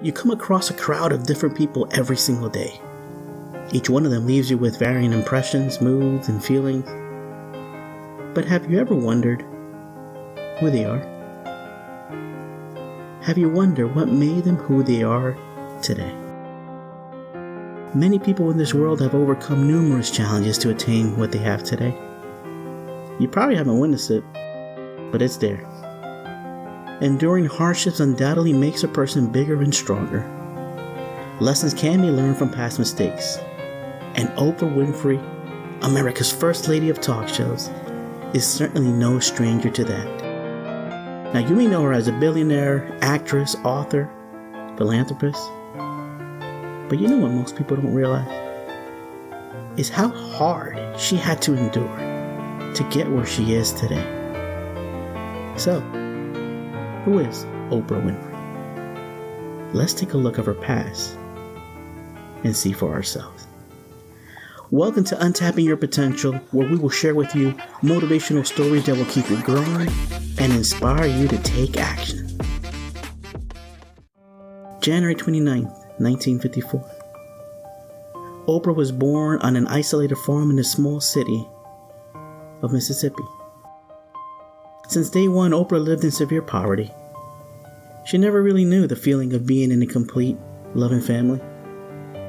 You come across a crowd of different people every single day. Each one of them leaves you with varying impressions, moods, and feelings. But have you ever wondered who they are? Have you wondered what made them who they are today? Many people in this world have overcome numerous challenges to attain what they have today. You probably haven't witnessed it, but it's there. Enduring hardships undoubtedly makes a person bigger and stronger. Lessons can be learned from past mistakes. And Oprah Winfrey, America's first lady of talk shows, is certainly no stranger to that. Now, you may know her as a billionaire, actress, author, philanthropist. But you know what most people don't realize? Is how hard she had to endure to get where she is today. So, who is Oprah Winfrey? Let's take a look at her past and see for ourselves. Welcome to Untapping Your Potential, where we will share with you motivational stories that will keep you growing and inspire you to take action. January 29th, 1954. Oprah was born on an isolated farm in a small city of Mississippi. Since day one, Oprah lived in severe poverty. She never really knew the feeling of being in a complete, loving family,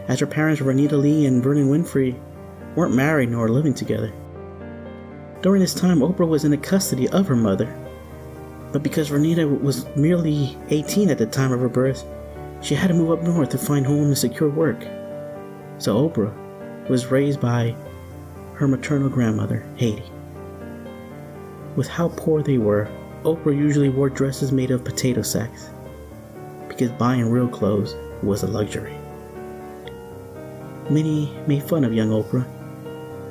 as her parents Renita Lee and Vernon Winfrey weren't married nor living together. During this time, Oprah was in the custody of her mother, but because Renita was merely 18 at the time of her birth, she had to move up north to find home and secure work. So Oprah was raised by her maternal grandmother, Haiti. With how poor they were, Oprah usually wore dresses made of potato sacks because buying real clothes was a luxury. Many made fun of young Oprah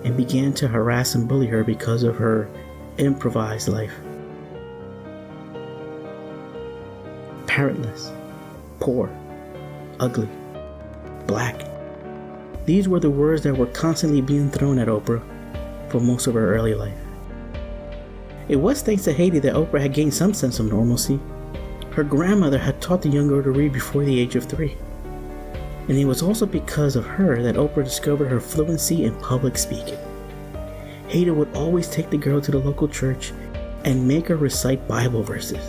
and began to harass and bully her because of her improvised life. Parentless, poor, ugly, black. These were the words that were constantly being thrown at Oprah for most of her early life. It was thanks to Haiti that Oprah had gained some sense of normalcy. Her grandmother had taught the young girl to read before the age of 3. And it was also because of her that Oprah discovered her fluency in public speaking. Haiti would always take the girl to the local church and make her recite Bible verses.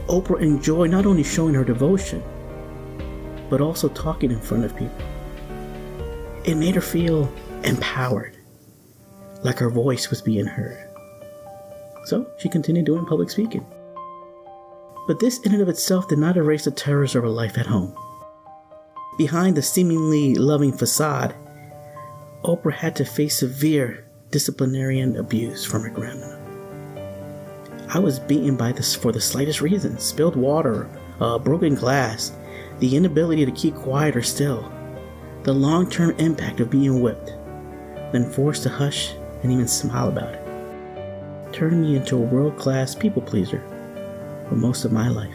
Oprah enjoyed not only showing her devotion, but also talking in front of people. It made her feel empowered, like her voice was being heard. So she continued doing public speaking. But this in and of itself did not erase the terrors of her life at home. Behind the seemingly loving facade, Oprah had to face severe disciplinarian abuse from her grandmother. I was beaten for the slightest reason: spilled water, broken glass, the inability to keep quiet or still, the long-term impact of being whipped, then forced to hush and even smile about it, turned me into a world-class people-pleaser for most of my life.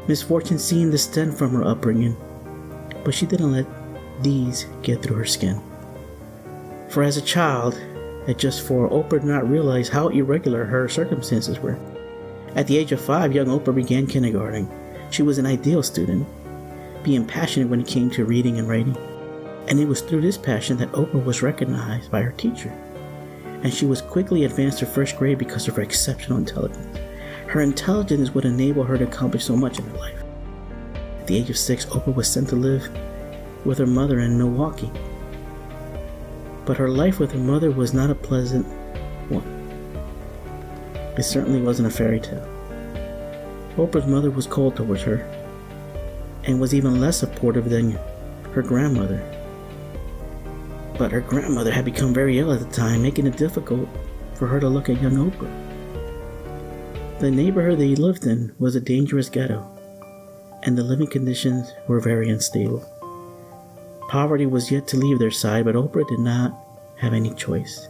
Misfortune seemed to stem from her upbringing, but she didn't let these get through her skin. For as a child, at just 4, Oprah did not realize how irregular her circumstances were. At the age of 5, young Oprah began kindergarten. She was an ideal student, being passionate when it came to reading and writing. And it was through this passion that Oprah was recognized by her teacher. And she was quickly advanced to 1st grade because of her exceptional intelligence. Her intelligence would enable her to accomplish so much in her life. At the age of 6, Oprah was sent to live with her mother in Milwaukee. But her life with her mother was not a pleasant one. It certainly wasn't a fairy tale. Oprah's mother was cold towards her and was even less supportive than her grandmother. But her grandmother had become very ill at the time, making it difficult for her to look at young Oprah. The neighborhood they lived in was a dangerous ghetto, and the living conditions were very unstable. Poverty was yet to leave their side, but Oprah did not have any choice.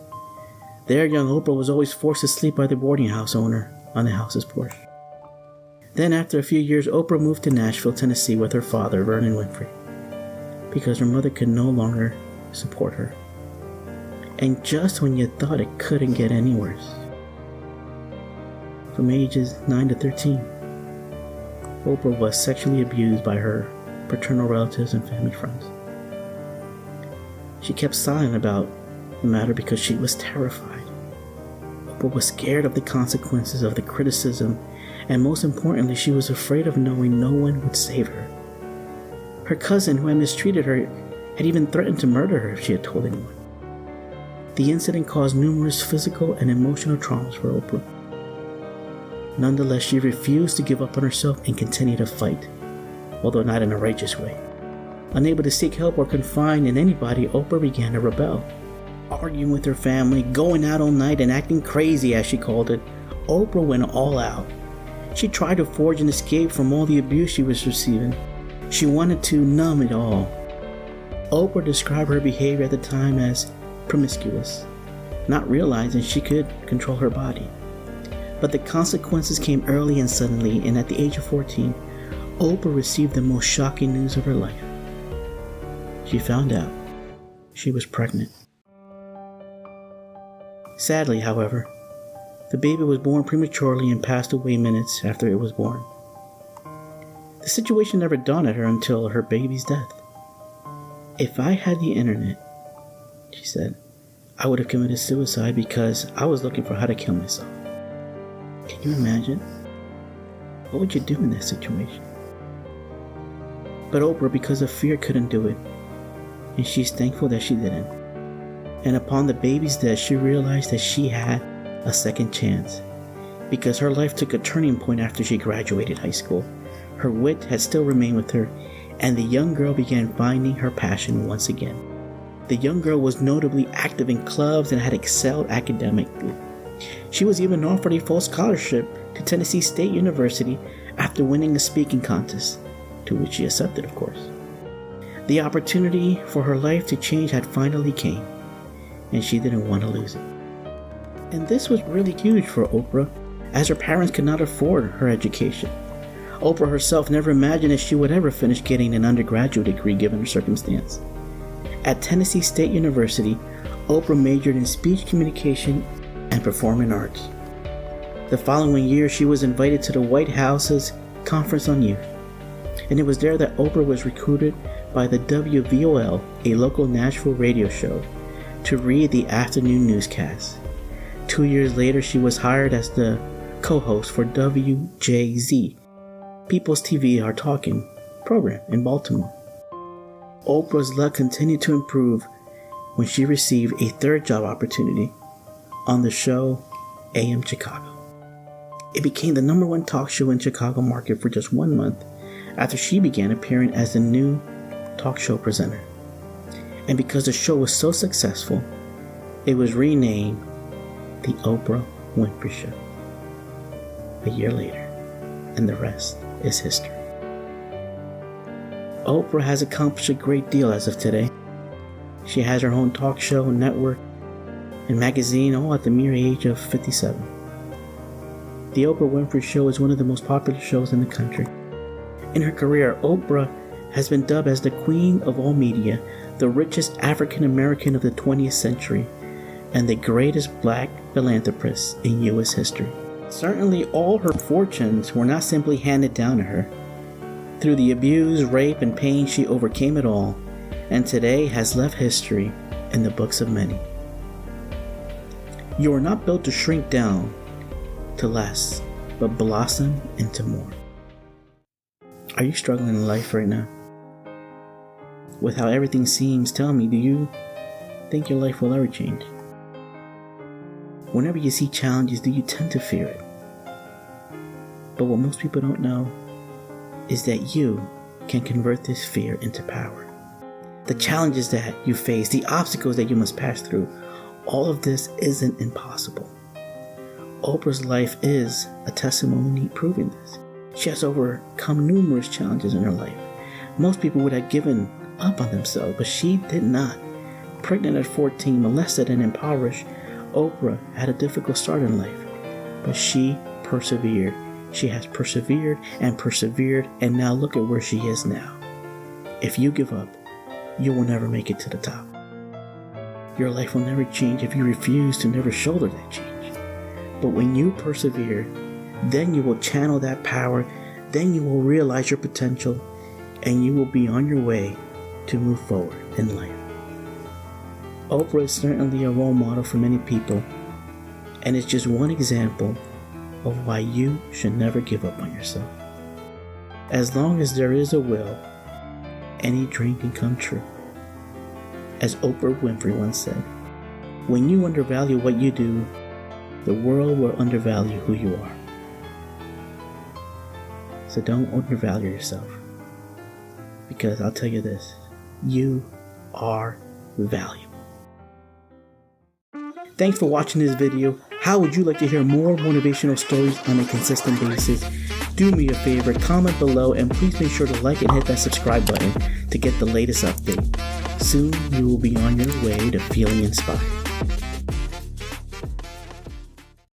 There, young Oprah was always forced to sleep by the boarding house owner on the house's porch. Then, after a few years, Oprah moved to Nashville, Tennessee with her father, Vernon Winfrey, because her mother could no longer support her. And just when you thought it couldn't get any worse, from ages 9 to 13, Oprah was sexually abused by her paternal relatives and family friends. She kept silent about the matter because she was terrified. Oprah was scared of the consequences of the criticism, and most importantly, she was afraid of knowing no one would save her. Her cousin, who had mistreated her, had even threatened to murder her if she had told anyone. The incident caused numerous physical and emotional traumas for Oprah. Nonetheless, she refused to give up on herself and continued to fight, although not in a righteous way. Unable to seek help or confide in anybody, Oprah began to rebel. Arguing with her family, going out all night, and acting crazy, as she called it, Oprah went all out. She tried to forge an escape from all the abuse she was receiving. She wanted to numb it all. Oprah described her behavior at the time as promiscuous, not realizing she could control her body. But the consequences came early and suddenly, and at the age of 14, Oprah received the most shocking news of her life. She found out she was pregnant. Sadly, however, the baby was born prematurely and passed away minutes after it was born. The situation never dawned on her until her baby's death. "If I had the internet," she said, "I would have committed suicide because I was looking for how to kill myself." Can you imagine? What would you do in that situation? But Oprah, because of fear, couldn't do it, and she's thankful that she didn't. And upon the baby's death, she realized that she had a second chance, because her life took a turning point after she graduated high school. Her wit had still remained with her, and the young girl began finding her passion once again. The young girl was notably active in clubs and had excelled academically. She was even offered a full scholarship to Tennessee State University after winning a speaking contest, to which she accepted, of course. The opportunity for her life to change had finally came, and she didn't want to lose it. And this was really huge for Oprah, as her parents could not afford her education. Oprah herself never imagined that she would ever finish getting an undergraduate degree given her circumstance. At Tennessee State University, Oprah majored in speech communication and performing arts. The following year, she was invited to the White House's Conference on Youth, and it was there that Oprah was recruited by the WVOL, a local Nashville radio show, to read the afternoon newscast. 2 years later, she was hired as the co-host for WJZ, People's TV Are Talking program in Baltimore. Oprah's luck continued to improve when she received a third job opportunity on the show AM Chicago. It became the #1 talk show in Chicago market for just 1 month after she began appearing as the new talk show presenter. And because the show was so successful, it was renamed The Oprah Winfrey Show. A year later, and the rest is history. Oprah has accomplished a great deal as of today. She has her own talk show, network, and magazine, all at the mere age of 57. The Oprah Winfrey Show is one of the most popular shows in the country. In her career, Oprah has been dubbed as the Queen of all media, the richest African American of the 20th century, and the greatest black philanthropist in U.S. history. Certainly, all her fortunes were not simply handed down to her. Through the abuse, rape, and pain, she overcame it all, and today has left history in the books of many. You are not built to shrink down to less, but blossom into more. Are you struggling in life right now? With how everything seems, tell me, do you think your life will ever change? Whenever you see challenges, do you tend to fear it? But what most people don't know is that you can convert this fear into power. The challenges that you face, the obstacles that you must pass through, all of this isn't impossible. Oprah's life is a testimony proving this. She has overcome numerous challenges in her life. Most people would have given up on themselves, but she did not. Pregnant at 14, molested and impoverished, Oprah had a difficult start in life, but she persevered. She has persevered, and now look at where she is now. If you give up, you will never make it to the top. Your life will never change if you refuse to never shoulder that change. But when you persevere, then you will channel that power then you will realize your potential and you will be on your way to move forward in life. Oprah is certainly a role model for many people, and it's just one example of why you should never give up on yourself. As long as there is a will, any dream can come true. As Oprah Winfrey once said, when you undervalue what you do, the world will undervalue who you are. So don't undervalue yourself. Because I'll tell you this, you are valuable. Thanks for watching this video. How would you like to hear more motivational stories on a consistent basis? Do me a favor, comment below, and please make sure to like and hit that subscribe button to get the latest update. Soon you will be on your way to feeling inspired.